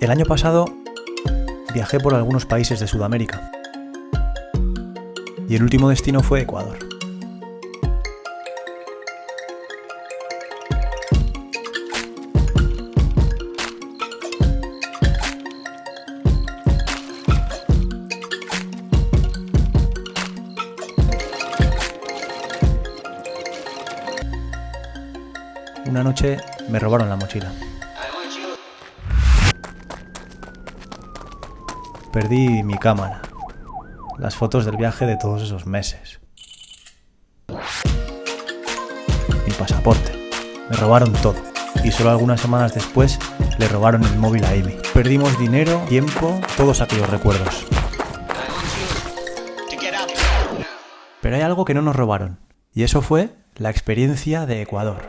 El año pasado viajé por algunos países de Sudamérica y el último destino fue Ecuador. Una noche me robaron la mochila. Perdí mi cámara, las fotos del viaje de todos esos meses, mi pasaporte. Me robaron todo y solo algunas semanas después le robaron el móvil a Amy. Perdimos dinero, tiempo, todos aquellos recuerdos. Pero hay algo que no nos robaron y eso fue la experiencia de Ecuador.